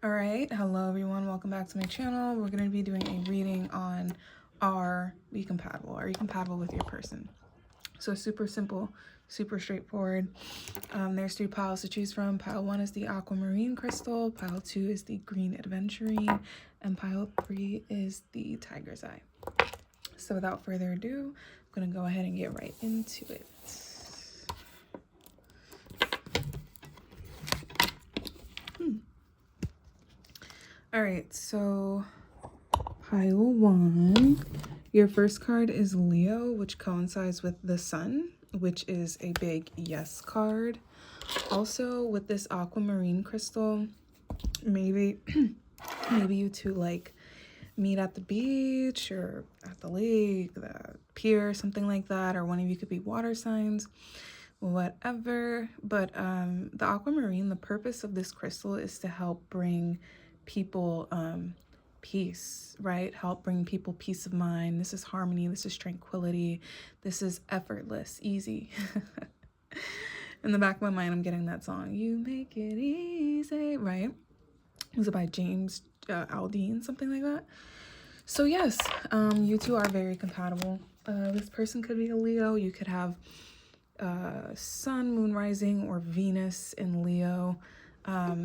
All right, hello everyone, welcome back to my channel. We're going to be doing a reading on are you compatible with your person. So super simple, super straightforward. There's 3 piles to choose from. Pile 1 is the aquamarine crystal, pile 2 is the green adventurine, and pile 3 is the tiger's eye. So without further ado, I'm going to go ahead and get right into it. All right, so pile 1, your first card is Leo, which coincides with the sun, which is a big yes card. Also with this aquamarine crystal, maybe you two like meet at the beach or at the lake, the pier, something like that, or one of you could be water signs, whatever. But the aquamarine, the purpose of this crystal is to help bring people peace, right? Help bring people peace of mind. This is harmony, this is tranquility, this is effortless, easy. In the back of my mind, I'm getting that song, You Make It Easy, right? Was it by James Aldean, something like that? So yes, you two are very compatible. This person could be a Leo. You could have sun, moon rising, or Venus in Leo.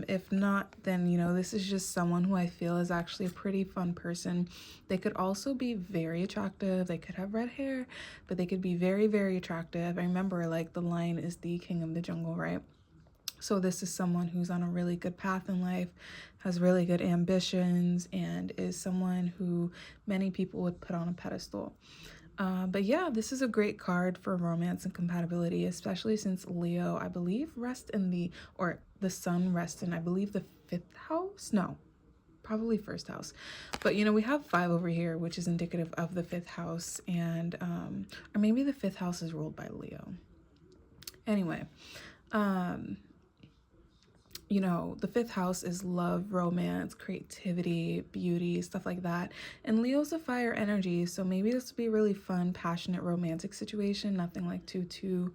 If not, then, you know, this is just someone who I feel is actually a pretty fun person. They could also be very attractive. They could have red hair, but they could be very, very attractive. I remember, like, the lion is the king of the jungle, right? So this is someone who's on a really good path in life, has really good ambitions, and is someone who many people would put on a pedestal. But yeah, this is a great card for romance and compatibility, especially since Leo, I believe, the sun rests in, I believe, the 5th house? No, probably 1st house. But, you know, we have 5 over here, which is indicative of the 5th house, and, or maybe the 5th house is ruled by Leo. Anyway, you know, the 5th house is love, romance, creativity, beauty, stuff like that. And Leo's a fire energy, so maybe this would be a really fun, passionate, romantic situation. Nothing like too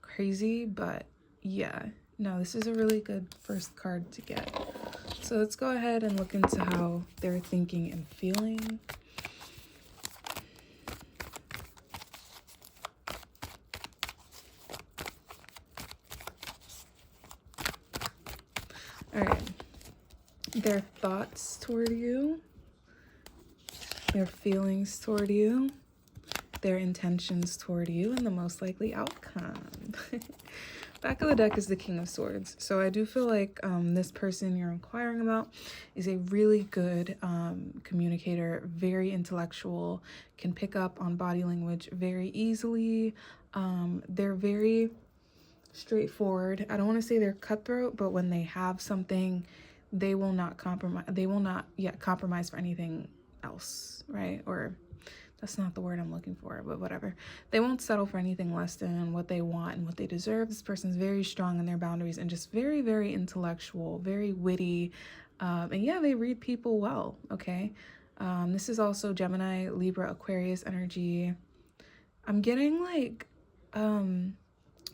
crazy, but yeah. No, this is a really good first card to get. So let's go ahead and look into how they're thinking and feeling. All right. Their thoughts toward you, their feelings toward you, their intentions toward you, and the most likely outcome. Back of the deck is the King of Swords. So I do feel like this person you're inquiring about is a really good communicator, very intellectual, can pick up on body language very easily. They're very straightforward. I don't want to say they're cutthroat, but when they have something, they will not compromise. They will not compromise for anything else, right? Or that's not the word I'm looking for, but whatever. They won't settle for anything less than what they want and what they deserve. This person's very strong in their boundaries and just very, very intellectual, very witty. And yeah, they read people well, okay? This is also Gemini, Libra, Aquarius energy. I'm getting like,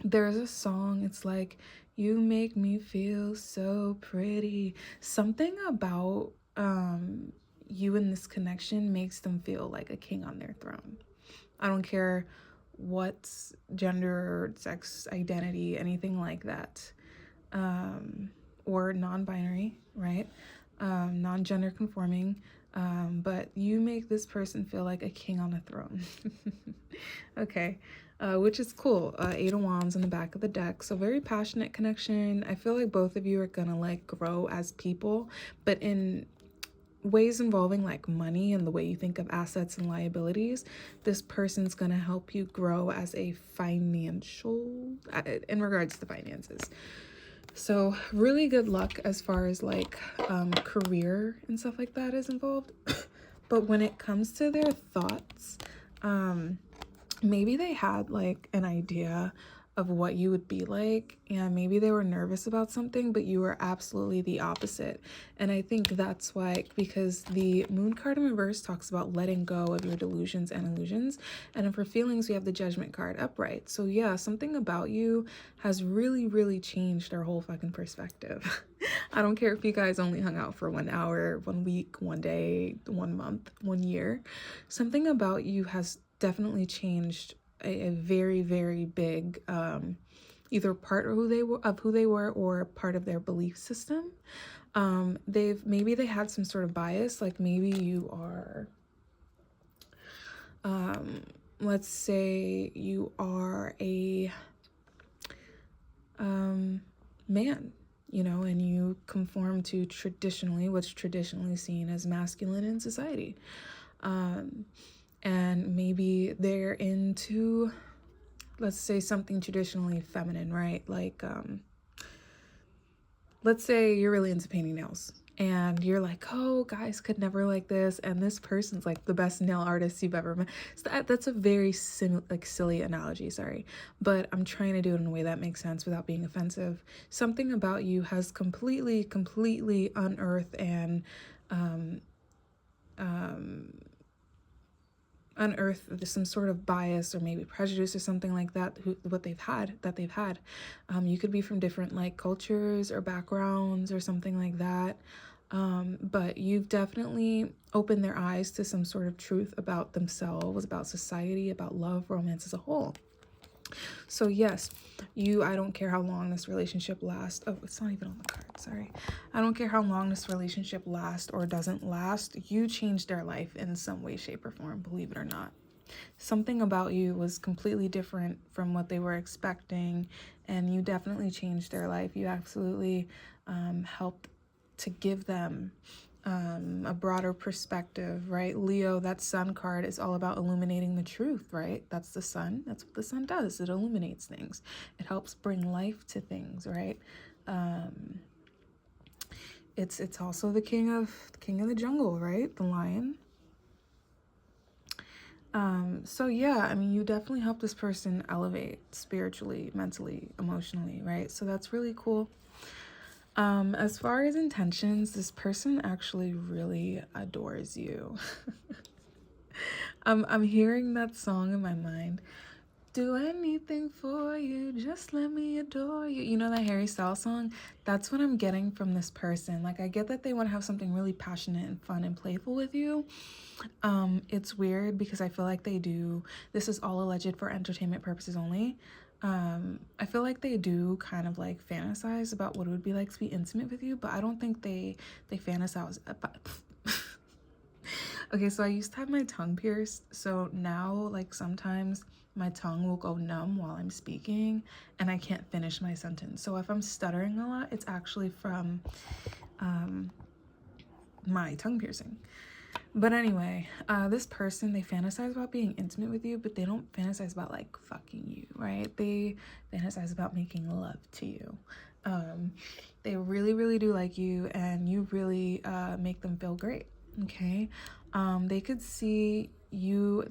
there's a song, it's like, you make me feel so pretty. Something about you in this connection makes them feel like a king on their throne. I don't care what gender, sex, identity, anything like that, or non-binary, right? Non-gender conforming, but you make this person feel like a king on a throne. Okay, which is cool. 8 of Wands in the back of the deck, so very passionate connection. I feel like both of you are gonna like grow as people, but in ways involving like money and the way you think of assets and liabilities. This person's gonna help you grow as a financial, in regards to finances. So really good luck as far as like career and stuff like that is involved. But when it comes to their thoughts, maybe they had like an idea of what you would be like, and maybe they were nervous about something, but you were absolutely the opposite. And I think that's why, because the moon card in reverse talks about letting go of your delusions and illusions, and then for feelings we have the judgment card upright. So yeah, something about you has really changed our whole fucking perspective. I don't care if you guys only hung out for 1 hour, 1 week, 1 day, 1 month, 1 year. Something about you has definitely changed a very big either part of who they were or part of their belief system. Maybe they had some sort of bias, like maybe you are let's say you are a man, you know, and you conform to what's traditionally seen as masculine in society. And maybe they're into, let's say, something traditionally feminine, right? Like, let's say you're really into painting nails and you're like, oh, guys could never like this, and this person's like the best nail artist you've ever met. So that's a very silly analogy, sorry, but I'm trying to do it in a way that makes sense without being offensive. Something about you has completely unearthed and unearth some sort of bias or maybe prejudice or something like that they've had. You could be from different like cultures or backgrounds or something like that, but you've definitely opened their eyes to some sort of truth about themselves, about society, about love, romance as a whole. So yes, I don't care how long this relationship lasts. Oh, it's not even on the card, sorry. I don't care how long this relationship lasts or doesn't last. You changed their life in some way, shape, or form, believe it or not. Something about you was completely different from what they were expecting, and you definitely changed their life. You absolutely helped to give them a broader perspective, right? Leo, that sun card is all about illuminating the truth, right? That's the sun. That's what the sun does. It illuminates things. It helps bring life to things, right? It's also the king of the jungle, right? The lion. So yeah, I mean, you definitely help this person elevate spiritually, mentally, emotionally, right? So that's really cool. As far as intentions, this person actually really adores you. I'm hearing that song in my mind. Do anything for you, just let me adore you. You know that Harry Styles song? That's what I'm getting from this person. Like, I get that they want to have something really passionate and fun and playful with you. It's weird because I feel like they do. This is all alleged for entertainment purposes only. I feel like they do kind of like fantasize about what it would be like to be intimate with you, but I don't think they fantasize about. Okay, so I used to have my tongue pierced, so now like sometimes my tongue will go numb while I'm speaking and I can't finish my sentence. So if I'm stuttering a lot, it's actually from my tongue piercing. But anyway, this person, they fantasize about being intimate with you, but they don't fantasize about like fucking you, right? They fantasize about making love to you. They really do like you, and you really make them feel great. Okay. They could see you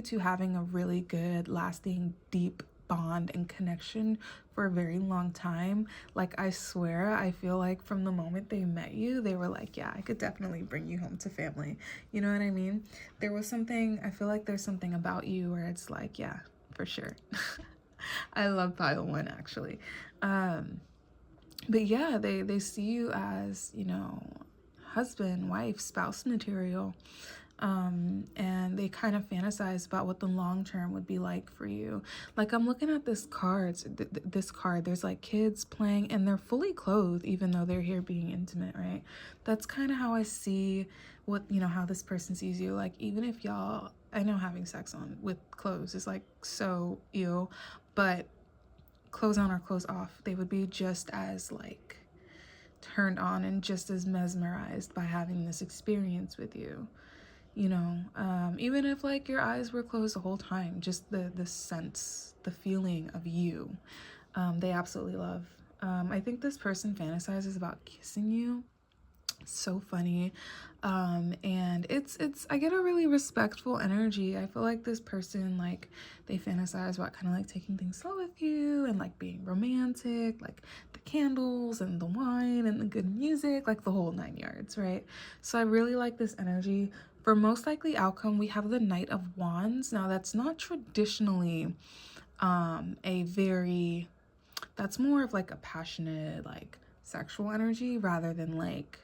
two having a really good, lasting, deep bond and connection for a very long time. Like, I swear, I feel like from the moment they met you, they were like, yeah, I could definitely bring you home to family. You know what I mean? I feel like there's something about you where it's like, yeah, for sure. I love pile one, actually. But yeah, they see you as, you know, husband, wife, spouse material. And they kind of fantasize about what the long term would be like for you. Like, I'm looking at this card, there's like kids playing and they're fully clothed even though they're here being intimate, right? That's kind of how I see how this person sees you. Like, even if I know having sex on with clothes is like so ew, but clothes on or clothes off, they would be just as like turned on and just as mesmerized by having this experience with you. You know, even if like your eyes were closed the whole time, just the sense, the feeling of you, they absolutely love. I think this person fantasizes about kissing you So funny. And it's I get a really respectful energy. I feel like this person, like, they fantasize about kind of like taking things slow with you and like being romantic, like the candles and the wine and the good music, like the whole 9 yards, right? So I really like this energy. For most likely outcome, we have the Knight of Wands. Now that's not traditionally a very, that's more of like a passionate, like sexual energy rather than like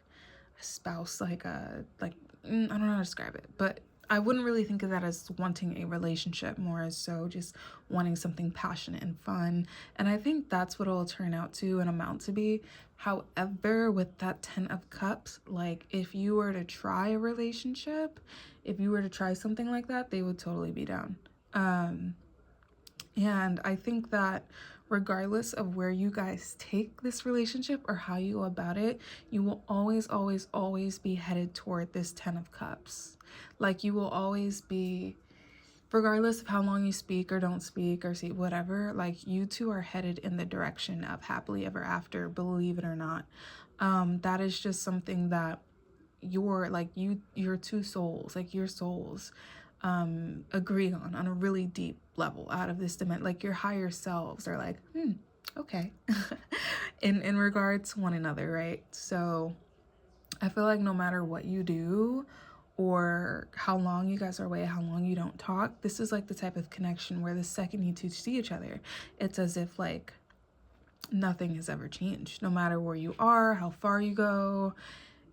a spouse, like a, like, I don't know how to describe it, but I wouldn't really think of that as wanting a relationship, more as so just wanting something passionate and fun. And I think that's what it'll turn out to and amount to be. However, with that 10 of Cups, like if you were to try a relationship, if you were to try something like that, they would totally be down. And I think that regardless of where you guys take this relationship or how you go about it, you will always, always, always be headed toward this 10 of Cups. Like you will always be, regardless of how long you speak or don't speak or see whatever, like you two are headed in the direction of happily ever after, believe it or not. That is just something that your two souls, like your souls agree on a really deep level out of this dimension. Like your higher selves are like, okay, in regard to one another, right? So I feel like no matter what you do or how long you guys are away, how long you don't talk, this is like the type of connection where the second you two see each other, it's as if like nothing has ever changed, no matter where you are, how far you go,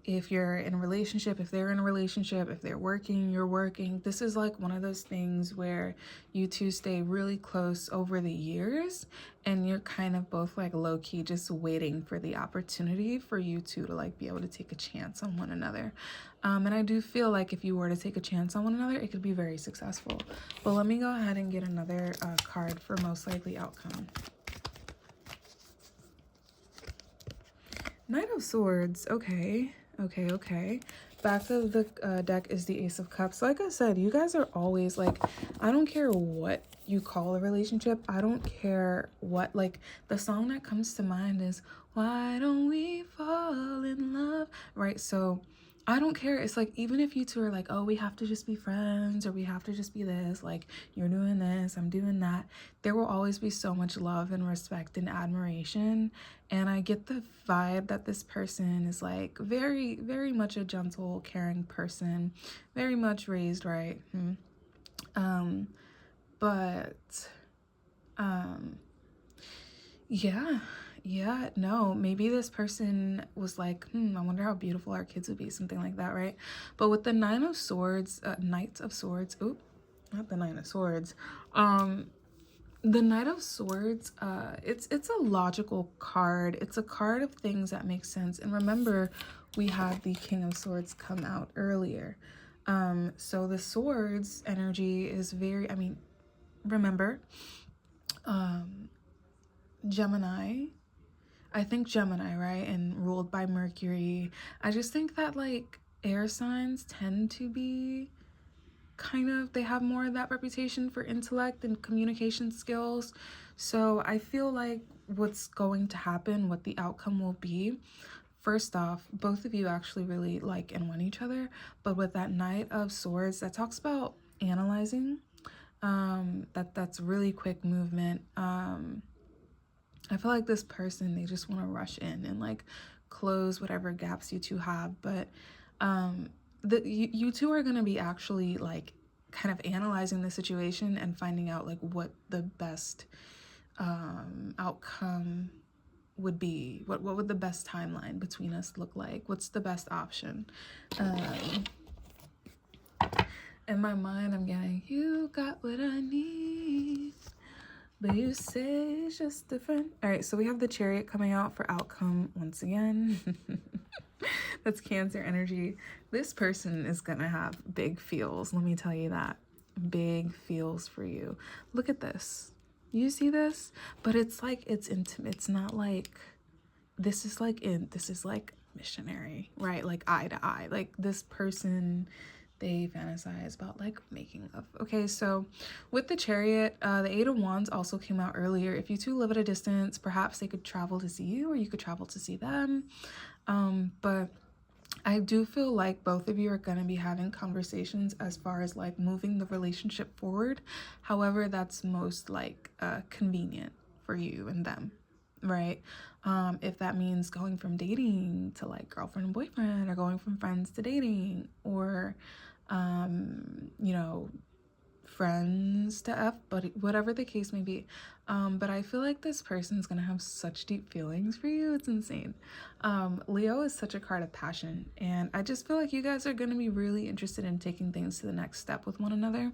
if you're in a relationship, if they're in a relationship, if they're working, you're working. This is like one of those things where you two stay really close over the years and you're kind of both like low-key just waiting for the opportunity for you two to like be able to take a chance on one another. And I do feel like if you were to take a chance on one another, it could be very successful. But let me go ahead and get another card for most likely outcome. Knight of Swords. Okay. Back of the deck is the Ace of Cups. Like I said, you guys are always like, I don't care what you call a relationship. I don't care what, like the song that comes to mind is Why Don't We Fall in Love, right? So I don't care. It's like, even if you two are like, oh, we have to just be friends or we have to just be this, like you're doing this, I'm doing that, there will always be so much love and respect and admiration. And I get the vibe that this person is like very, very much a gentle, caring person, very much raised right. But yeah, no, maybe this person was like, I wonder how beautiful our kids would be, something like that, right? But with the Knight of Swords, not the Nine of Swords, the Knight of Swords, it's a logical card. It's a card of things that make sense. And remember, we had the King of Swords come out earlier. So the swords energy is very, remember, Gemini, I think Gemini, right? And ruled by Mercury. I just think that like air signs tend to be kind of, they have more of that reputation for intellect and communication skills. So I feel like what's going to happen, what the outcome will be, first off, both of you actually really like and want each other. But with that Knight of Swords, that talks about analyzing. That's really quick movement. I feel like this person, they just want to rush in and like close whatever gaps you two have. But you two are going to be actually like kind of analyzing the situation and finding out like what the best outcome would be. What would the best timeline between us look like? What's the best option? In my mind, I'm getting, you got what I need, but you say it's just different. All right, so we have the Chariot coming out for outcome once again. That's Cancer energy. This person is gonna have big feels, let me tell you that. Big feels for you. Look at this. You see this? But it's like, it's intimate. It's not like, this is like missionary, right? Like eye to eye. Like this person, they fantasize about like making love. Okay, so with the Chariot, the Eight of Wands also came out earlier. If you two live at a distance, perhaps they could travel to see you or you could travel to see them. But I do feel like both of you are going to be having conversations as far as like moving the relationship forward. However, that's most like convenient for you and them, right? If that means going from dating to like girlfriend and boyfriend, or going from friends to dating, or you know, friends to F, but whatever the case may be. But I feel like this person's gonna have such deep feelings for you. It's insane. Leo is such a card of passion, and I just feel like you guys are gonna be really interested in taking things to the next step with one another.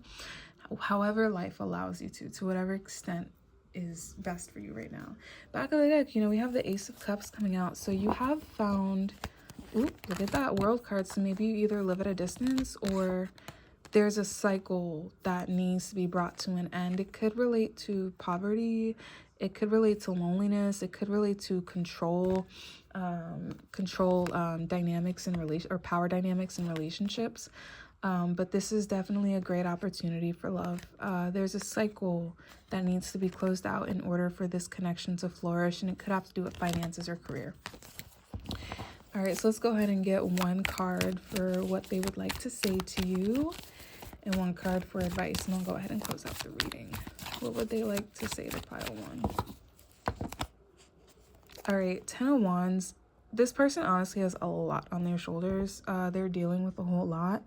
However life allows you to whatever extent is best for you right now. Back of the deck, you know, we have the Ace of Cups coming out. So you have found, look at that World card. So maybe you either live at a distance, or there's a cycle that needs to be brought to an end. It could relate to poverty, it could relate to loneliness, it could relate to control dynamics in or power dynamics in relationships. But this is definitely a great opportunity for love. There's a cycle that needs to be closed out in order for this connection to flourish, and it could have to do with finances or career. All right, so let's go ahead and get one card for what they would like to say to you, and one card for advice, and I'll go ahead and close out the reading. What would they like to say to pile one? All right, Ten of Wands. This person honestly has a lot on their shoulders. They're dealing with a whole lot.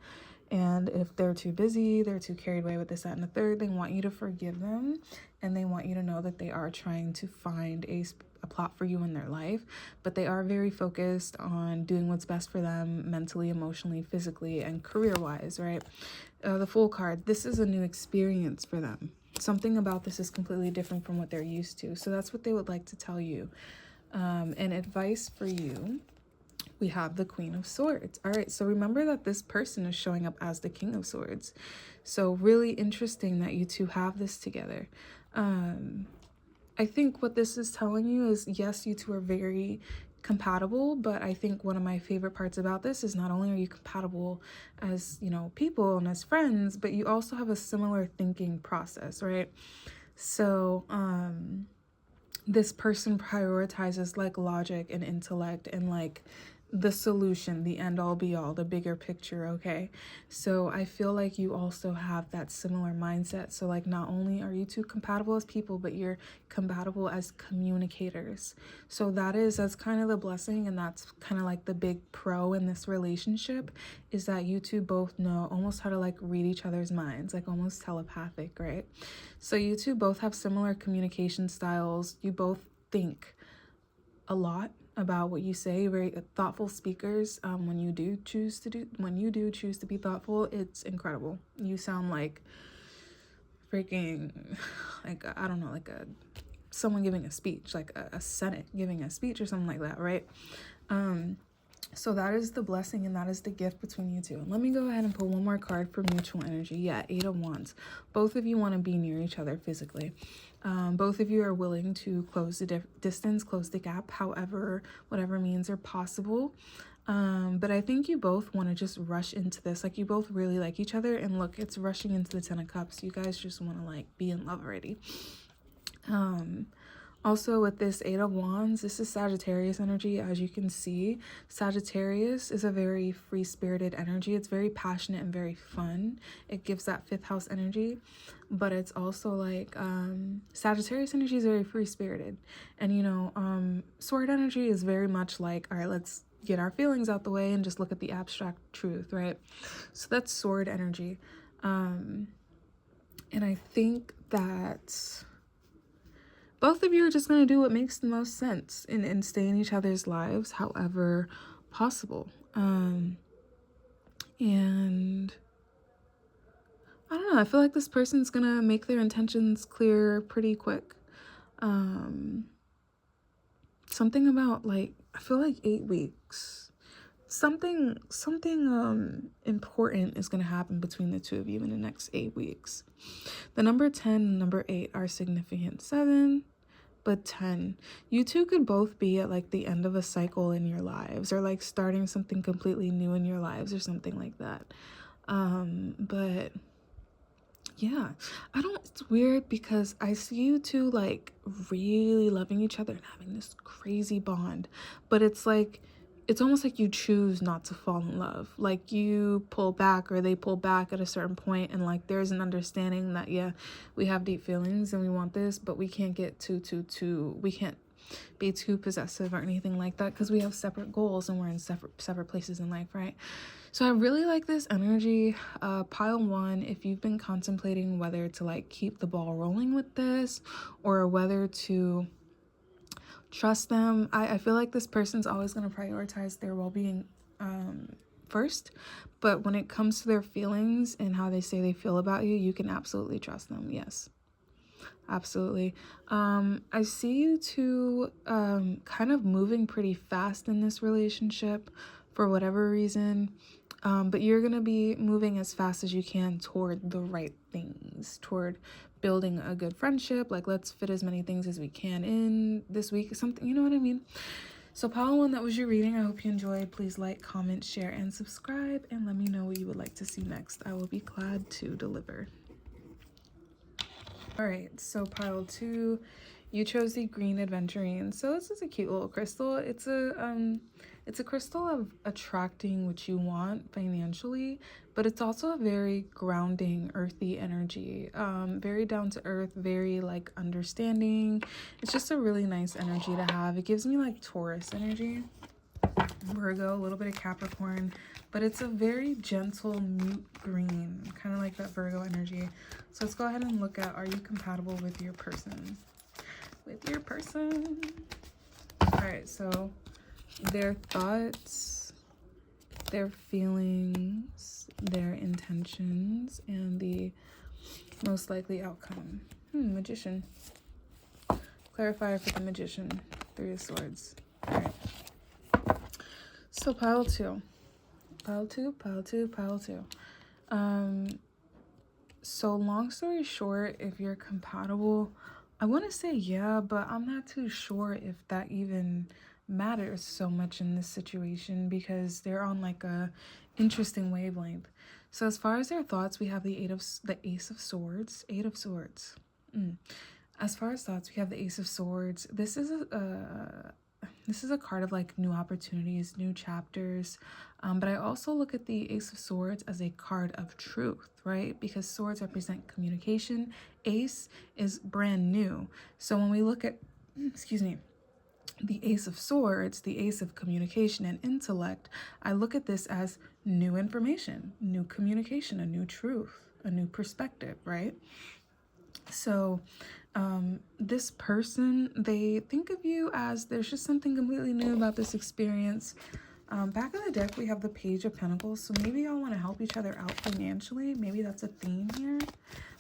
And if they're too busy, they're too carried away with this, that, and the third, they want you to forgive them. And they want you to know that they are trying to find a plot for you in their life. But they are very focused on doing what's best for them mentally, emotionally, physically, and career-wise, right? The Fool card. This is a new experience for them. Something about this is completely different from what they're used to. So that's what they would like to tell you. And advice for you, we have the Queen of Swords. All right, so remember that this person is showing up as the King of Swords. So really interesting that you two have this together. I think what this is telling you is, yes, you two are very compatible, but I think one of my favorite parts about this is not only are you compatible as, you know, people and as friends, but you also have a similar thinking process, right? So, this person prioritizes like logic and intellect and like the solution, the end all be all, the bigger picture, okay? So I feel like you also have that similar mindset. So like not only are you two compatible as people, but you're compatible as communicators. So that's kind of the blessing, and that's kind of like the big pro in this relationship, is that you two both know almost how to like read each other's minds, like almost telepathic, right? So you two both have similar communication styles. You both think a lot about what you say, very thoughtful speakers. When you do choose to be thoughtful, it's incredible. You sound like freaking, like, I don't know, like someone giving a speech, like a senate giving a speech or something like that, right? So that is the blessing, and that is the gift between you two. And let me go ahead and pull one more card for mutual energy. Yeah, Eight of Wands. Both of you want to be near each other physically. Both of you are willing to close the distance, close the gap, however, whatever means are possible. But I think you both want to just rush into this. Like, you both really like each other, and look, it's rushing into the Ten of Cups. You guys just want to like be in love already. Also, with this Eight of Wands, this is Sagittarius energy. As you can see, Sagittarius is a very free-spirited energy. It's very passionate and very fun. It gives that fifth house energy, but it's also like Sagittarius energy is very free-spirited. And, you know, Sword energy is very much like, all right, let's get our feelings out the way and just look at the abstract truth, right? So that's Sword energy. And I think that both of you are just going to do what makes the most sense and stay in each other's lives however possible. And I don't know, I feel like this person's going to make their intentions clear pretty quick. Something about, like, I feel like 8 weeks. Something important is going to happen between the two of you in the next 8 weeks. The number 10 and number 8 are significant. 7, but 10. You two could both be at like the end of a cycle in your lives, or like starting something completely new in your lives or something like that. But yeah, it's weird because I see you two like really loving each other and having this crazy bond, but it's like it's almost like you choose not to fall in love. Like you pull back or they pull back at a certain point, and like there's an understanding that, yeah, we have deep feelings and we want this, but we can't get we can't be too possessive or anything like that, because we have separate goals and we're in separate places in life, right? So I really like this energy. Pile 1, if you've been contemplating whether to like keep the ball rolling with this or whether to trust them, I feel like this person's always going to prioritize their well-being first, but when it comes to their feelings and how they say they feel about you, you can absolutely trust them. Yes, absolutely. I see you two kind of moving pretty fast in this relationship for whatever reason, but you're gonna be moving as fast as you can toward the right things, toward building a good friendship. Like, let's fit as many things as we can in this week, something, you know what I mean? So pile 1, that was your reading. I hope you enjoyed. Please like, comment, share, and subscribe, and let me know what you would like to see next. I will be glad to deliver. All right, so pile 2, you chose the green aventurine. So this is a cute little crystal. It's a crystal of attracting what you want financially, but it's also a very grounding, earthy energy. Very down to earth, very like understanding. It's just a really nice energy to have. It gives me like Taurus energy, Virgo, a little bit of Capricorn, but it's a very gentle mute green, kind of like that Virgo energy. So let's go ahead and look at, are you compatible with your person? All right, so their thoughts, their feelings, their intentions, and the most likely outcome. Magician. Clarifier for the Magician. 3 of Swords. All right. So pile 2. So long story short, if you're compatible, I want to say yeah, but I'm not too sure if that even matters so much in this situation, because they're on like a interesting wavelength. So as far as their thoughts, we have the Ace of Swords. As far as thoughts, we have the Ace of Swords. This is a card of like new opportunities, new chapters. But I also look at the Ace of Swords as a card of truth, right? Because swords represent communication. Ace is brand new. So when we look at, the Ace of Swords, the Ace of communication and intellect, I look at this as new information, new communication, a new truth, a new perspective, right? So this person, they think of you as there's just something completely new about this experience. Back of the deck, we have the Page of Pentacles. So maybe y'all want to help each other out financially. Maybe that's a theme here.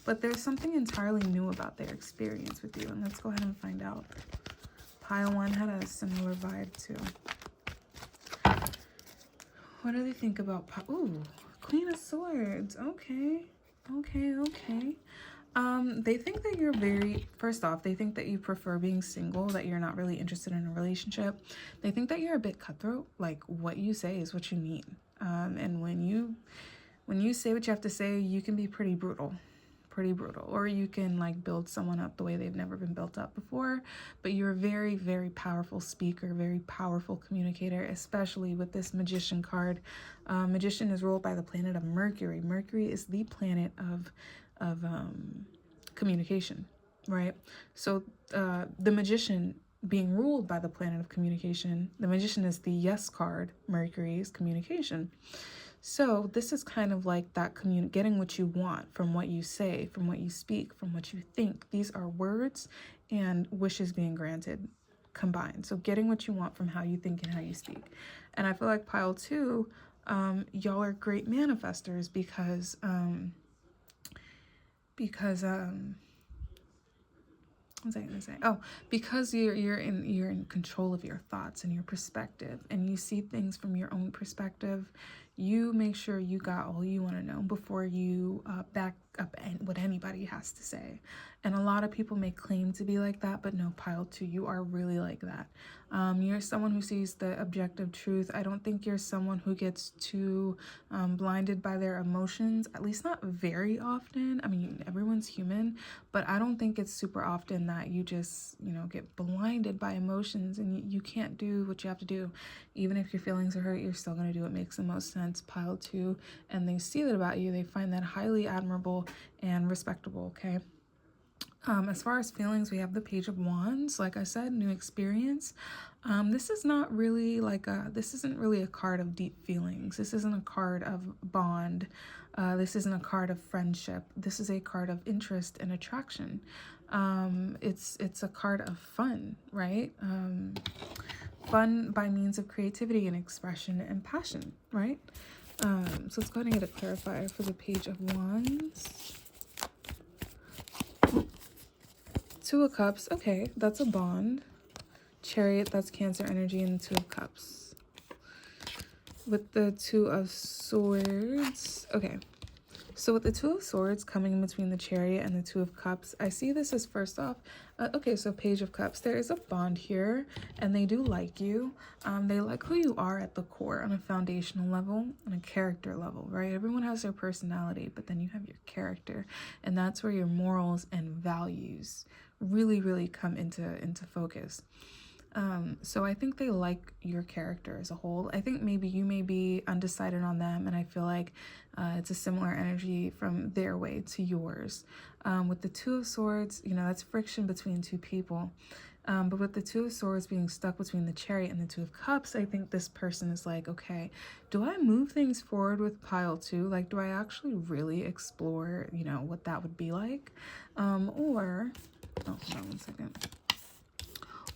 But there's something entirely new about their experience with you. And let's go ahead and find out. Pile 1 had a similar vibe too. What do they think about Ooh, Queen of Swords. Okay. They think that you're first off, they think that you prefer being single, that you're not really interested in a relationship. They think that you're a bit cutthroat, like what you say is what you mean. And when you say what you have to say, you can be pretty brutal, or you can like build someone up the way they've never been built up before. But you're a very, very powerful speaker, very powerful communicator, especially with this Magician card. Magician is ruled by the planet of Mercury. Mercury is the planet of communication, right? So the Magician being ruled by the planet of communication, the Magician is the yes card. Mercury is communication. So this is kind of like that getting what you want from what you say, from what you speak, from what you think. These are words and wishes being granted combined. So getting what you want from how you think and how you speak. And I feel like pile 2, y'all are great manifestors because what was I gonna say? Oh, because you're in control of your thoughts and your perspective, and you see things from your own perspective. You make sure you got all you want to know before you up what anybody has to say. And a lot of people may claim to be like that, but no, pile 2, you are really like that. You're someone who sees the objective truth. I don't think you're someone who gets too blinded by their emotions, at least not very often. I mean, everyone's human, but I don't think it's super often that you just, you know, get blinded by emotions and you can't do what you have to do. Even if your feelings are hurt, you're still going to do what makes the most sense. Pile 2, and they see that about you. They find that highly admirable and respectable, okay? As far as feelings, we have the Page of Wands. Like I said, new experience. This is not really like this isn't really a card of deep feelings. This isn't a card of bond. This isn't a card of friendship. This is a card of interest and attraction. It's a card of fun, right? Fun by means of creativity and expression and passion, right? So let's go ahead and get a clarifier for the Page of Wands. 2 of Cups, okay, that's a bond. Chariot, that's Cancer energy, and the 2 of Cups. With the 2 of Swords, okay. So with the 2 of Swords coming in between the Chariot and the 2 of Cups, I see this as first off, okay, so Page of Cups, there is a bond here, and they do like you. They like who you are at the core on a foundational level, on a character level, right? Everyone has their personality, but then you have your character, and that's where your morals and values really come into focus. So I think they like your character as a whole. I think maybe you may be undecided on them, and I feel like it's a similar energy from their way to yours. With the 2 of Swords, you know, that's friction between 2 people. But with the 2 of Swords being stuck between the Chariot and the 2 of Cups, I think this person is like, okay, do I move things forward with pile 2? Like, do I actually really explore, you know, what that would be like? Or, oh, hold on one second.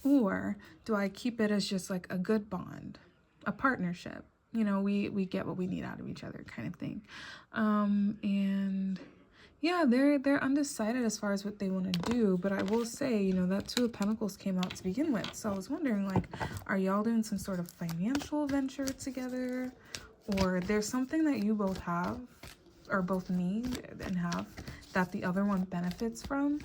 Or do I keep it as just like a good bond, a partnership? You know, we get what we need out of each other kind of thing. And yeah, they're undecided as far as what they want to do, but I will say, you know, that 2 of Pentacles came out to begin with. So I was wondering, like, are y'all doing some sort of financial venture together? Or there's something that you both have or both need and have that the other one benefits from?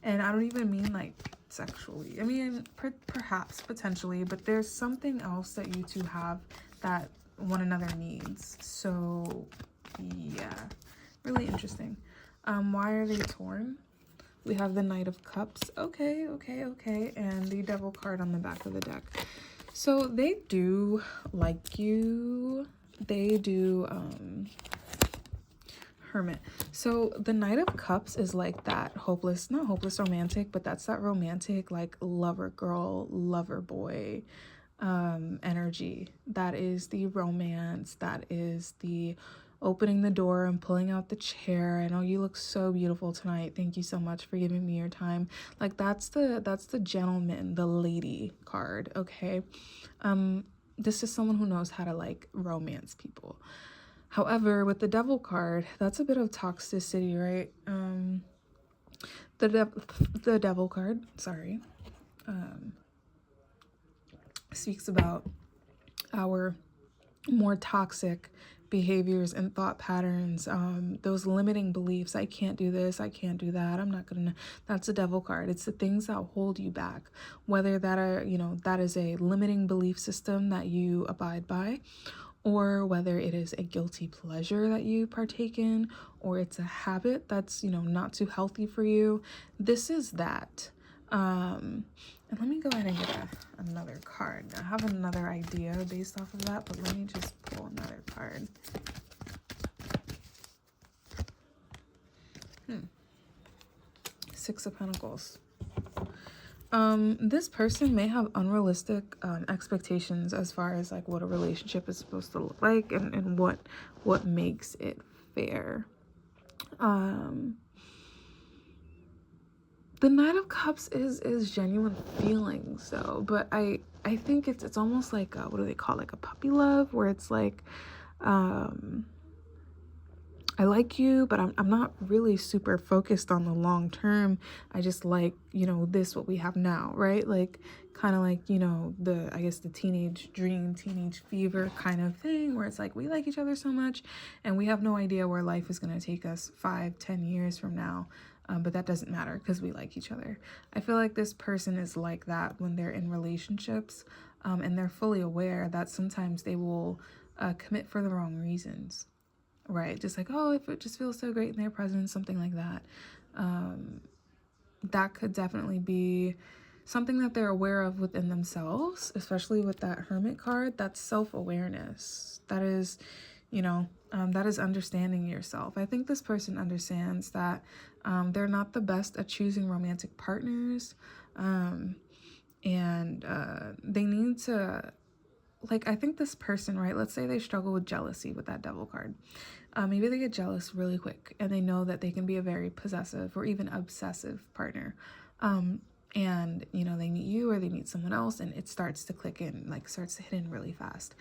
And I don't even mean like sexually. I mean, perhaps, potentially, but there's something else that you two have that one another needs. So, yeah, really interesting. Why are they torn? We have the Knight of Cups. Okay. And the Devil card on the back of the deck. So they do like you. They do, Hermit. So the Knight of Cups is like that hopeless, not hopeless romantic, but that's that romantic, like lover girl, lover boy energy. That is the romance. That is the opening the door and pulling out the chair. I know you look so beautiful tonight. Thank you so much for giving me your time. Like that's the gentleman, the lady card, okay? This is someone who knows how to like romance people. However, with the Devil card, that's a bit of toxicity, right? The Devil card, sorry, speaks about our more toxic behaviors and thought patterns, those limiting beliefs. I can't do this, I can't do that, I'm not gonna. That's a Devil card. It's the things that hold you back, whether that are, you know, that is a limiting belief system that you abide by, or whether it is a guilty pleasure that you partake in, or it's a habit that's, you know, not too healthy for you. This is that. And let me go ahead and get another card. I have another idea based off of that, but let me just pull another card. Six of Pentacles. This person may have unrealistic expectations as far as like what a relationship is supposed to look like and what makes it fair. The Knight of Cups is genuine feelings though, but I think it's almost like what do they call, like a puppy love, where it's like I like you, but I'm not really super focused on the long term. I just like, you know, this, what we have now, right? Like, kind of like, you know, I guess the teenage dream, teenage fever kind of thing, where it's like we like each other so much and we have no idea where life is going to take us 5-10 years from now. But that doesn't matter because we like each other. I feel like this person is like that when they're in relationships, and they're fully aware that sometimes they will commit for the wrong reasons. Right, just like, oh, if it just feels so great in their presence, something like that. That could definitely be something that they're aware of within themselves, especially with that Hermit card. That's self-awareness. That is, you know, that is understanding yourself. I think this person understands that they're not the best at choosing romantic partners, and they need to, like, I think this person, right, let's say they struggle with jealousy with that Devil card. Maybe they get jealous really quick and they know that they can be a very possessive or even obsessive partner. And, you know, they meet you or they meet someone else and it starts to click in, like starts to hit in really fast.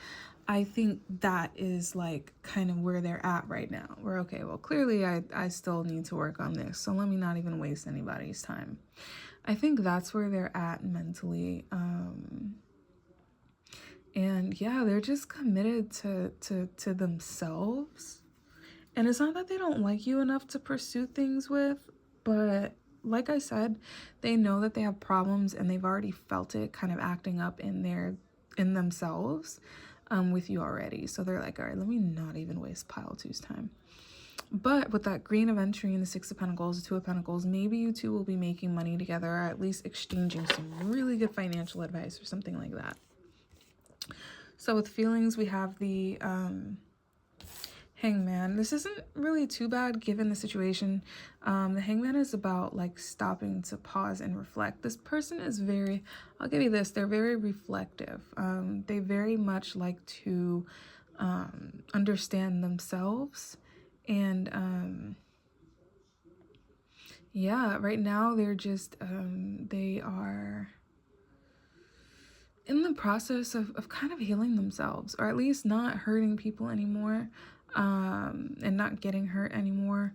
I think that is like kind of where they're at right now. We're okay, well, clearly I still need to work on this. So let me not even waste anybody's time. I think that's where they're at mentally. And yeah, they're just committed to themselves. And it's not that they don't like you enough to pursue things with, but like I said, they know that they have problems and they've already felt it kind of acting up in themselves with you already. So they're like, all right, let me not even waste pile two's time. But with that Green of Entry and the Six of Pentacles, the Two of Pentacles, maybe you two will be making money together or at least exchanging some really good financial advice or something like that. So with feelings, we have the Hangman. This isn't really too bad given the situation. The Hangman is about like stopping to pause and reflect. This person is very, I'll give you this, they're very reflective. They very much like to understand themselves. And yeah, right now they're just, they are in the process of kind of healing themselves, or at least not hurting people anymore, and not getting hurt anymore,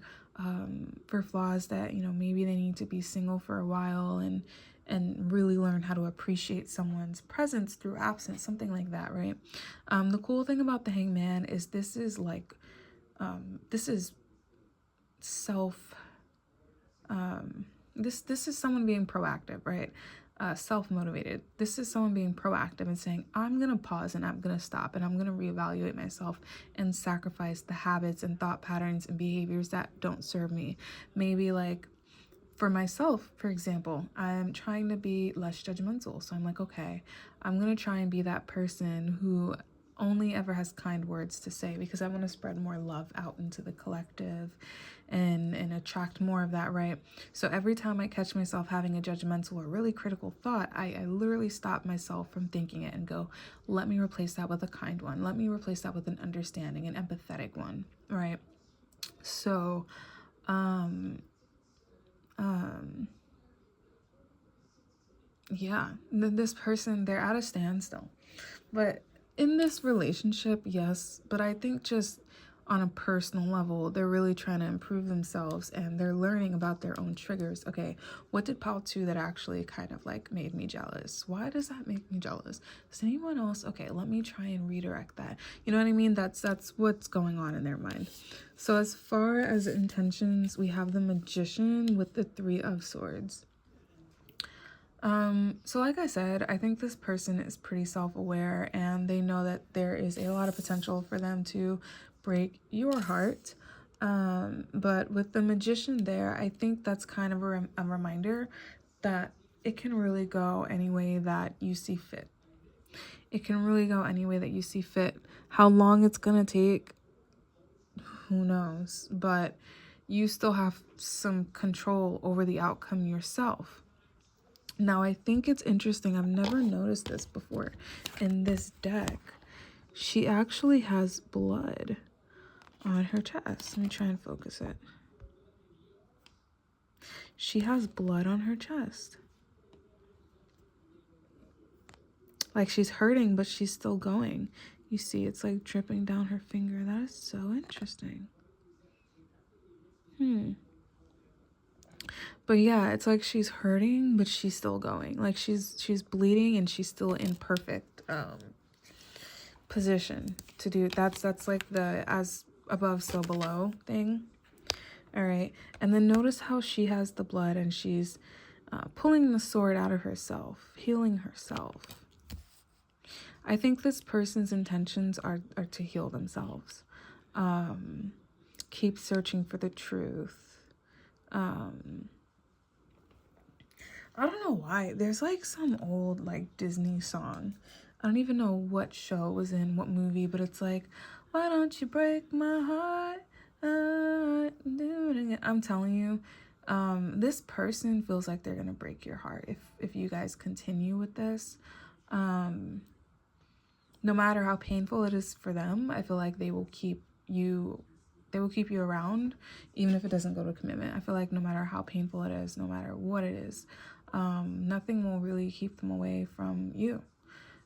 for flaws that, you know, maybe they need to be single for a while and really learn how to appreciate someone's presence through absence, something like that, right? The cool thing about the Hangman is this is like, this is self, this is someone being proactive, right? Self-motivated. This is someone being proactive and saying, I'm going to pause and I'm going to stop and I'm going to reevaluate myself and sacrifice the habits and thought patterns and behaviors that don't serve me. Maybe like for myself, for example, I'm trying to be less judgmental. So I'm like, okay, I'm going to try and be that person who only ever has kind words to say because I want to spread more love out into the collective and attract more of that, right? So every time I catch myself having a judgmental or really critical thought, I literally stop myself from thinking it and go, let me replace that with a kind one. Let me replace that with an understanding, an empathetic one, right? So, yeah, this person, they're at a standstill. But in this relationship, yes, but I think just on a personal level, they're really trying to improve themselves and they're learning about their own triggers. Okay, what did pile 2 that actually kind of like made me jealous? Why does that make me jealous? Does anyone else? Okay, let me try and redirect that. You know what I mean? That's what's going on in their mind. So as far as intentions, we have the Magician with the 3 of Swords. So like I said, I think this person is pretty self-aware and they know that there is a lot of potential for them to break your heart. But with the Magician there, I think that's kind of a reminder that it can really go any way that you see fit. It can really go any way that you see fit. How long it's gonna take, who knows? But you still have some control over the outcome yourself. Now, I think it's interesting. I've never noticed this before in this deck. She actually has blood on her chest. Let me try and focus it. She has blood on her chest. Like she's hurting, but she's still going. You see, it's like dripping down her finger. That is so interesting. But yeah, it's like she's hurting, but she's still going. Like she's bleeding and she's still in perfect position to do. That's like the as above so below thing. All right. And then notice how she has the blood and she's pulling the sword out of herself, healing herself. I think this person's intentions are to heal themselves. Keep searching for the truth. I don't know why. There's like some old like Disney song. I don't even know what show it was in, what movie, but it's like, why don't you break my heart? I'm telling you, this person feels like they're gonna break your heart if you guys continue with this. No matter how painful it is for them, I feel like they will keep you around, even if it doesn't go to commitment. I feel like no matter how painful it is, no matter what it is, nothing will really keep them away from you.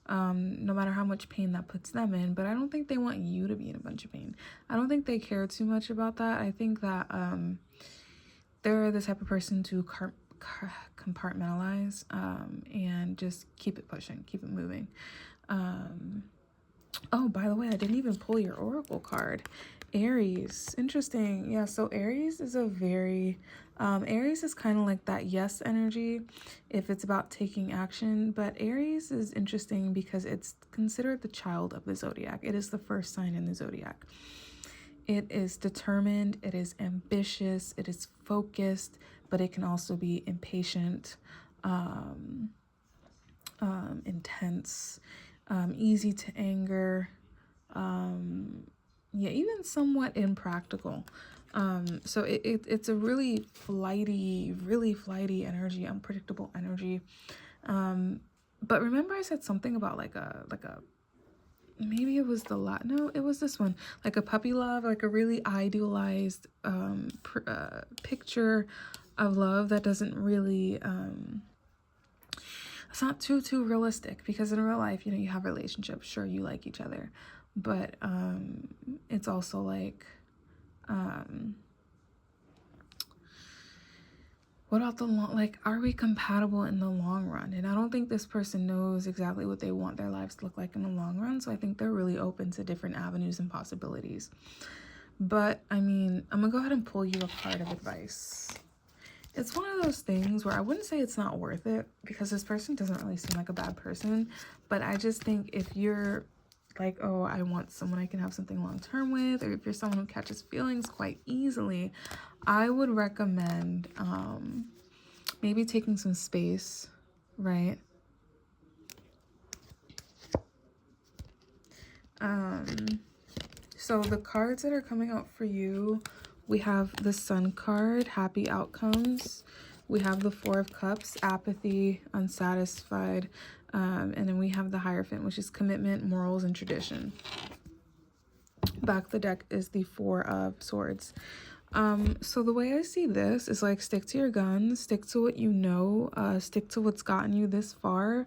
No matter how much pain that puts them in, but I don't think they want you to be in a bunch of pain. I don't think they care too much about that. I think that they're the type of person to compartmentalize and just keep it pushing, keep it moving. Oh, by the way, I didn't even pull your oracle card. Aries. Interesting. Yeah, so Aries is a very... Aries is kind of like that yes energy if it's about taking action. But Aries is interesting because it's considered the child of the zodiac. It is the first sign in the zodiac. It is determined. It is ambitious. It is focused. But it can also be impatient, intense, easy to anger, yeah, even somewhat impractical. So it's a really flighty energy, unpredictable energy. But remember I said something about like a maybe it was no, it was this one, like a puppy love, like a really idealized picture of love that doesn't really it's not too realistic, because in real life, you know, you have relationships, sure, you like each other, but it's also like what about the long, like, are we compatible in the long run? And I don't think this person knows exactly what they want their lives to look like in the long run, so I think they're really open to different avenues and possibilities. But I mean, I'm gonna go ahead and pull you a card of advice. It's one of those things where I wouldn't say it's not worth it, because this person doesn't really seem like a bad person, but I just think if you're like, oh, I want someone I can have something long-term with, or if you're someone who catches feelings quite easily, I would recommend maybe taking some space, right? So the cards that are coming out for you, we have the Sun card, happy outcomes. We have the Four of Cups, apathy, unsatisfied. And then we have the Hierophant, which is commitment, morals, and tradition. Back of the deck is the Four of Swords. So the way I see this is like, stick to your guns, stick to what you know, stick to what's gotten you this far,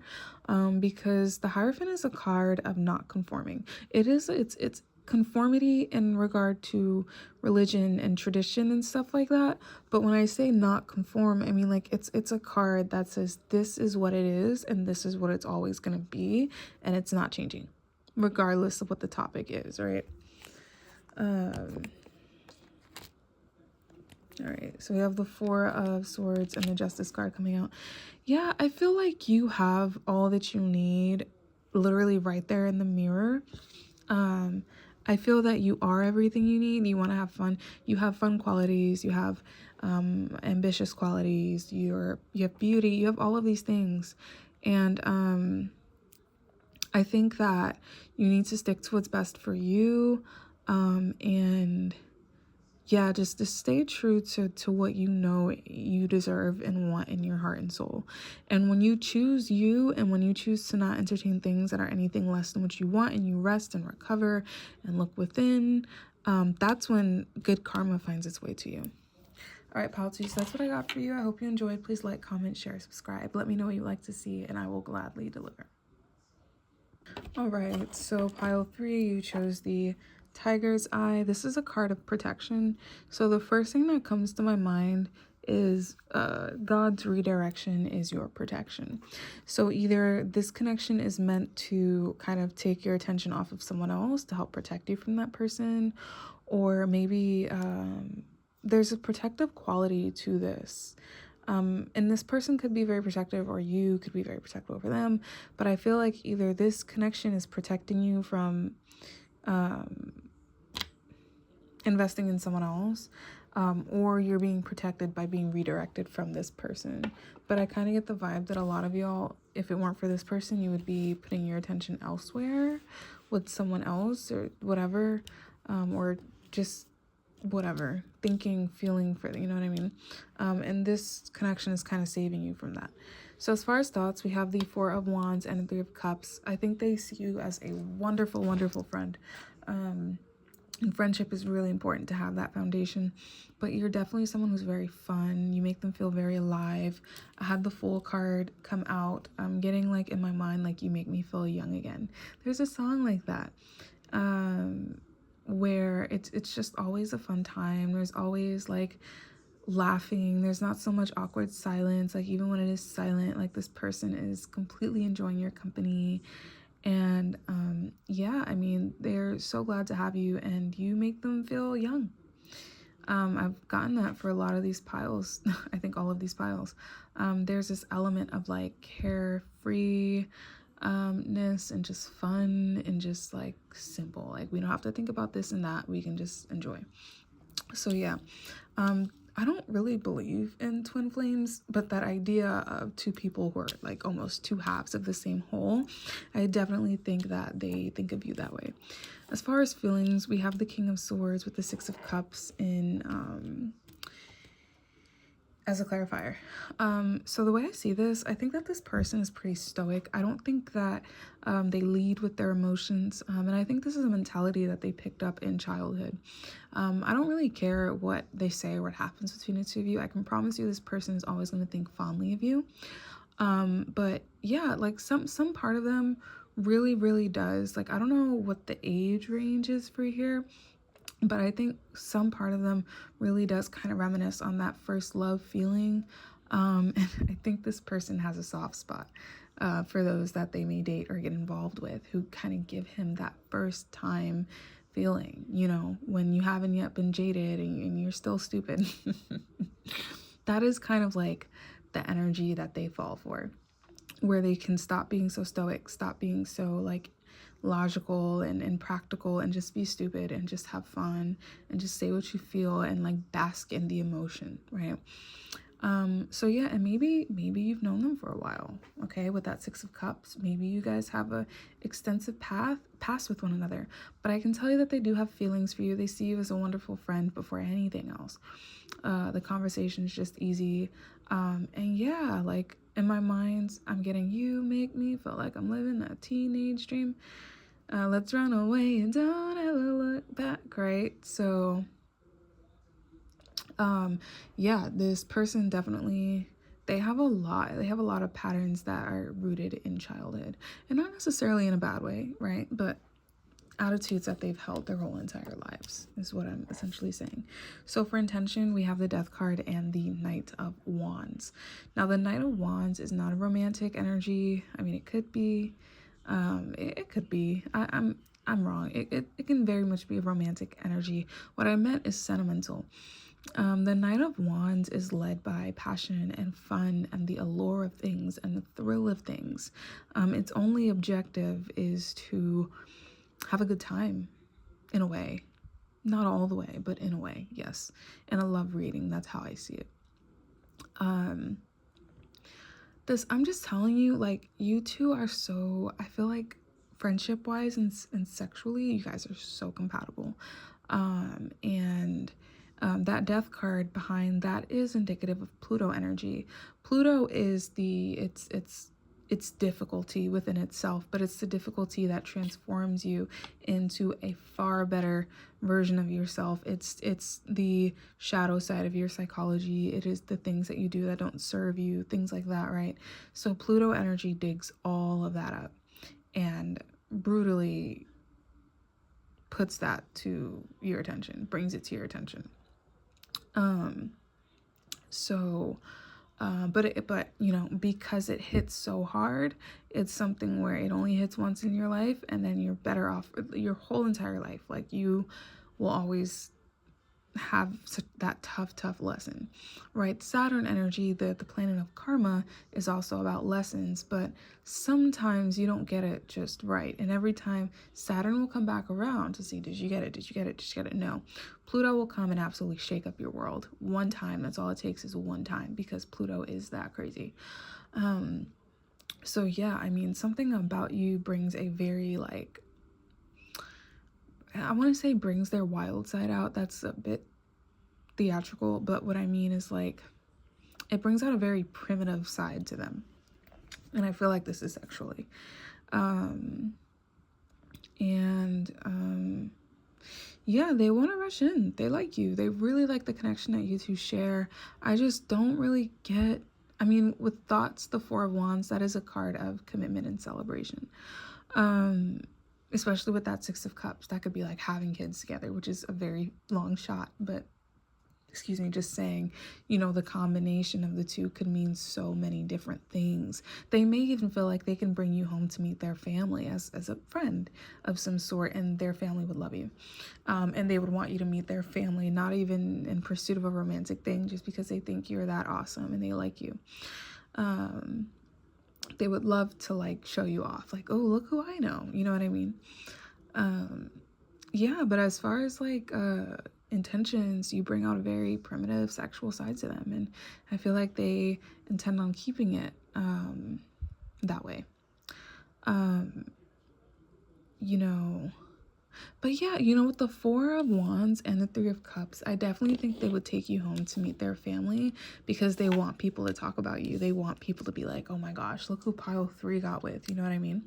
because the Hierophant is a card of not conforming. It's conformity in regard to religion and tradition and stuff like that, but when I say not conform, I mean like it's a card that says this is what it is and this is what it's always going to be, and it's not changing regardless of what the topic is, right? All right, so we have the Four of Swords and the Justice card coming out. Yeah, I feel like you have all that you need literally right there in the mirror. I feel that you are everything you need. You want to have fun. You have fun qualities. You have ambitious qualities. You have beauty. You have all of these things. And I think that you need to stick to what's best for you. And yeah, just to stay true to what you know you deserve and want in your heart and soul. And when you choose you, and when you choose to not entertain things that are anything less than what you want, and you rest and recover and look within, that's when good karma finds its way to you. All right, pile 2, so that's what I got for you. I hope you enjoyed. Please like, comment, share, subscribe. Let me know what you'd like to see, and I will gladly deliver. All right, so pile 3, you chose the Tiger's Eye. This is a card of protection. So the first thing that comes to my mind is God's redirection is your protection. So either this connection is meant to kind of take your attention off of someone else to help protect you from that person, or maybe there's a protective quality to this. And this person could be very protective, or you could be very protective over them. But I feel like either this connection is protecting you from investing in someone else, or you're being protected by being redirected from this person. But I kind of get the vibe that a lot of y'all, if it weren't for this person, you would be putting your attention elsewhere with someone else or whatever, or just whatever, thinking, feeling for, you know what I mean? And this connection is kind of saving you from that. So as far as thoughts, we have the Four of Wands and the Three of Cups. I think they see you as a wonderful, wonderful friend. And friendship is really important to have that foundation. But you're definitely someone who's very fun. You make them feel very alive. I had the Fool card come out. I'm getting like in my mind, like, you make me feel young again. There's a song like that. Where it's just always a fun time. There's always like laughing. There's not so much awkward silence. Like, even when it is silent, like, this person is completely enjoying your company. And yeah, I mean, they're so glad to have you, and you make them feel young. I've gotten that for a lot of these piles. I think all of these piles. There's this element of like carefree ness and just fun and just like simple. Like, we don't have to think about this and that. We can just enjoy. So yeah, I don't really believe in twin flames, but that idea of two people who are like almost two halves of the same whole, I definitely think that they think of you that way. As far as feelings, we have the King of Swords with the Six of Cups in as a clarifier. So the way I see this, I think that this person is pretty stoic. I don't think that they lead with their emotions. And I think this is a mentality that they picked up in childhood. I don't really care what they say or what happens between the two of you. I can promise you this person is always going to think fondly of you. But yeah, like some part of them really, really does. Like, I don't know what the age range is for here, but I think some part of them really does kind of reminisce on that first love feeling. And I think this person has a soft spot for those that they may date or get involved with, who kind of give him that first time feeling, you know, when you haven't yet been jaded and you're still stupid. That is kind of like the energy that they fall for, where they can stop being so stoic, stop being so like logical and practical, and just be stupid and just have fun and just say what you feel and like bask in the emotion, right? So yeah, and maybe you've known them for a while, okay? With that Six of Cups, maybe you guys have a extensive past with one another, but I can tell you that they do have feelings for you. They see you as a wonderful friend before anything else. The conversation is just easy, and yeah, like in my mind, I'm getting, you make me feel like I'm living a teenage dream. Let's run away and don't ever look back, right? So yeah, this person definitely, they have a lot of patterns that are rooted in childhood, and not necessarily in a bad way, right? But attitudes that they've held their whole entire lives is what I'm essentially saying. So for intention, we have the Death card and the Knight of Wands. Now the Knight of Wands is not a romantic energy. I mean, it could be, it could be. I'm wrong. It can very much be a romantic energy. What I meant is sentimental. The Knight of Wands is led by passion and fun and the allure of things and the thrill of things. Its only objective is to have a good time, in a way. Not all the way, but in a way, yes. And I love reading. That's how I see it. I'm just telling you, like, you two are so, I feel like friendship wise and sexually, you guys are so compatible. And that Death card behind that is indicative of Pluto energy. Pluto is it's difficulty within itself, but it's the difficulty that transforms you into a far better version of yourself. It's the shadow side of your psychology. It is the things that you do that don't serve you, things like that, right? So Pluto energy digs all of that up and brutally puts that to your attention, brings it to your attention. But you know, because it hits so hard, it's something where it only hits once in your life, and then you're better off your whole entire life. Like, you will always have that tough lesson, right? Saturn energy, the planet of karma, is also about lessons, but sometimes you don't get it just right. And every time Saturn will come back around to see, did you get it? Did you get it? Did you get it? No. Pluto will come and absolutely shake up your world one time. That's all it takes, is one time, because Pluto is that crazy. So yeah, I mean, something about you brings a very, like, I want to say brings their wild side out. That's a bit theatrical, but what I mean is, like, it brings out a very primitive side to them. And I feel like this is sexually. Yeah, they want to rush in. They like you. They really like the connection that you two share. I just don't really get, I mean, with thoughts, the Four of Wands, that is a card of commitment and celebration. Especially with that Six of Cups, that could be like having kids together, which is a very long shot, but excuse me, just saying, you know, the combination of the two could mean so many different things. They may even feel like they can bring you home to meet their family as a friend of some sort, and their family would love you. And they would want you to meet their family, not even in pursuit of a romantic thing, just because they think you're that awesome and they like you. They would love to, like, show you off, like, oh, look who I know, you know what I mean? Yeah, but as far as, like, intentions, you bring out a very primitive sexual side to them, and I feel like they intend on keeping it that way. You know, but yeah, you know, with the Four of Wands and the Three of Cups, I definitely think they would take you home to meet their family, because they want people to talk about you. They want people to be like, oh my gosh, look who pile 3 got with, you know what I mean?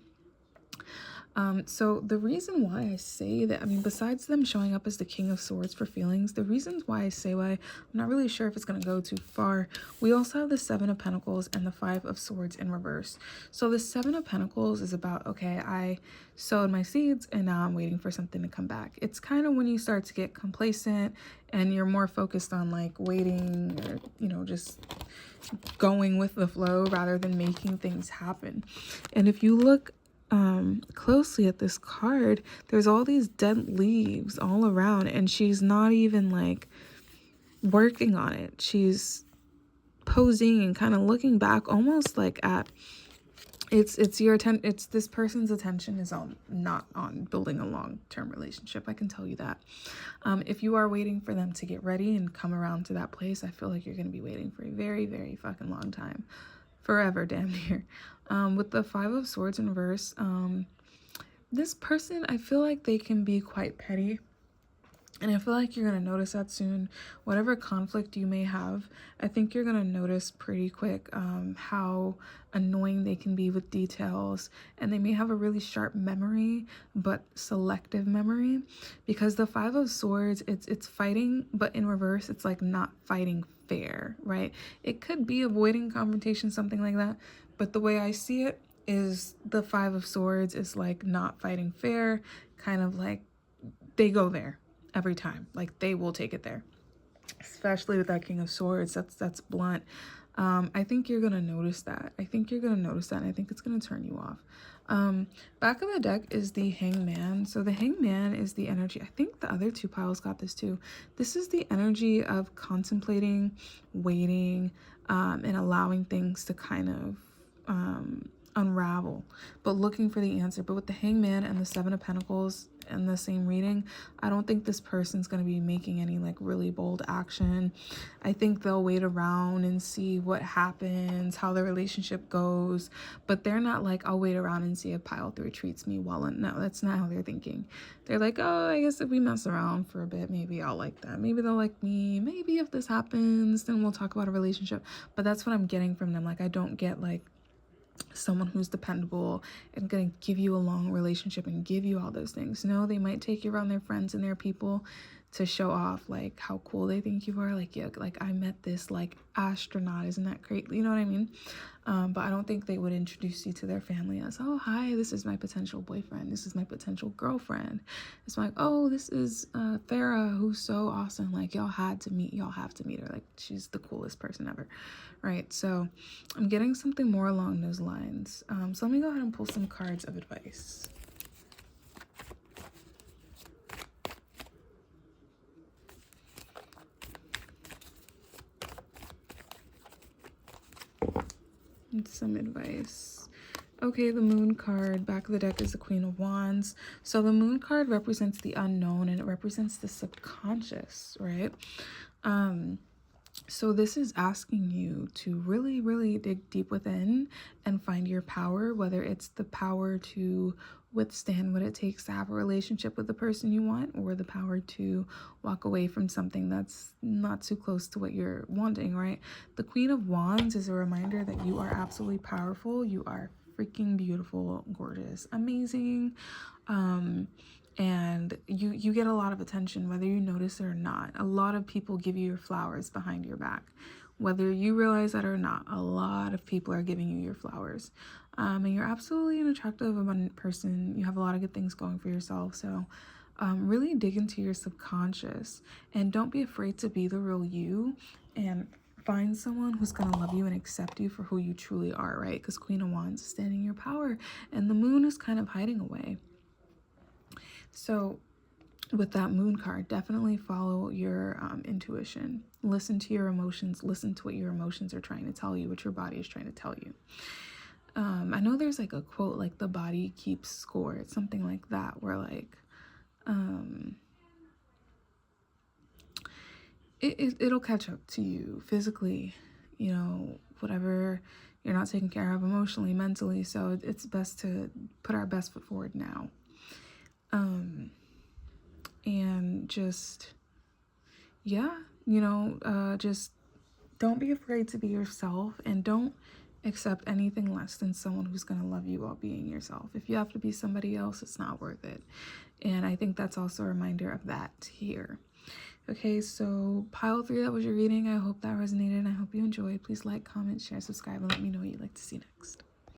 So the reason why I say that, I mean, besides them showing up as the King of Swords for feelings, the reasons why I say why, I'm not really sure if it's going to go too far. We also have the Seven of Pentacles and the Five of Swords in reverse. So the Seven of Pentacles is about, okay, I sowed my seeds and now I'm waiting for something to come back. It's kind of when you start to get complacent and you're more focused on, like, waiting, or, you know, just going with the flow rather than making things happen. And if you look closely at this card, there's all these dead leaves all around, and she's not even, like, working on it. She's posing and kind of looking back, almost like at it's your attention. It's this person's attention is on, not on building a long-term relationship, I can tell you that. If you are waiting for them to get ready and come around to that place, I feel like you're going to be waiting for a very, very fucking long time. Forever, damn near. With the Five of Swords in reverse, this person, I feel like they can be quite petty. And I feel like you're going to notice that soon. Whatever conflict you may have, I think you're going to notice pretty quick how annoying they can be with details. And they may have a really sharp memory, but selective memory. Because the Five of Swords, it's fighting, but in reverse, it's like not fighting fair, right? It could be avoiding confrontation, something like that. But the way I see it is the Five of Swords is like not fighting fair, kind of like they go there every time. Like, they will take it there, especially with that King of Swords. That's blunt. I think you're gonna notice that. I think you're gonna notice that, and I think it's gonna turn you off. Back of the deck is the Hangman. So the Hangman is the energy. I think the other 2 piles got this too. This is the energy of contemplating, waiting, and allowing things to kind of unravel, but looking for the answer. But with the Hangman and the Seven of Pentacles in the same reading, I don't think this person's going to be making any, like, really bold action. I think they'll wait around and see what happens, how the relationship goes, but they're not like, I'll wait around and see if pile 3 treats me well. And no, that's not how they're thinking. They're like, oh, I guess if we mess around for a bit, maybe I'll like them, maybe they'll like me, maybe if this happens then we'll talk about a relationship. But that's what I'm getting from them. Like, I don't get, like, someone who's dependable and gonna give you a long relationship and give you all those things. No, they might take you around their friends and their people to show off like how cool they think you are. Like, yeah, like I met this like astronaut, isn't that great? You know what I mean? But I don't think they would introduce you to their family as, oh, hi, this is my potential boyfriend, this is my potential girlfriend. It's like, oh, this is Farah, who's so awesome, like y'all have to meet her, like she's the coolest person ever, right? So I'm getting something more along those lines. So let me go ahead and pull some cards of advice. And some advice. Okay, the moon card, back of the deck is the Queen of Wands. So the moon card represents the unknown and it represents the subconscious, right? So this is asking you to really, really dig deep within and find your power, whether it's the power to withstand what it takes to have a relationship with the person you want, or the power to walk away from something that's not too close to what you're wanting, right? The Queen of Wands is a reminder that you are absolutely powerful. You are freaking beautiful, gorgeous, amazing. And you get a lot of attention, whether you notice it or not. A lot of people give you your flowers behind your back, whether you realize that or not. A lot of people are giving you your flowers, and you're absolutely an attractive, abundant person. You have a lot of good things going for yourself. So really dig into your subconscious and don't be afraid to be the real you, and find someone who's going to love you and accept you for who you truly are, right? Because Queen of Wands is standing in your power and the moon is kind of hiding away. So with that moon card, definitely follow your intuition. Listen to your emotions. Listen to what your emotions are trying to tell you, what your body is trying to tell you. I know there's like a quote, like the body keeps score. It's something like that, where like it'll catch up to you physically, you know, whatever you're not taking care of emotionally, mentally. So it's best to put our best foot forward now. And just, yeah, you know, just don't be afraid to be yourself, and don't accept anything less than someone who's going to love you while being yourself. If you have to be somebody else, it's not worth it. And I think that's also a reminder of that here. Okay, so pile 3, that was your reading. I hope that resonated. I hope you enjoyed. Please like, comment, share, subscribe, and let me know what you'd like to see next.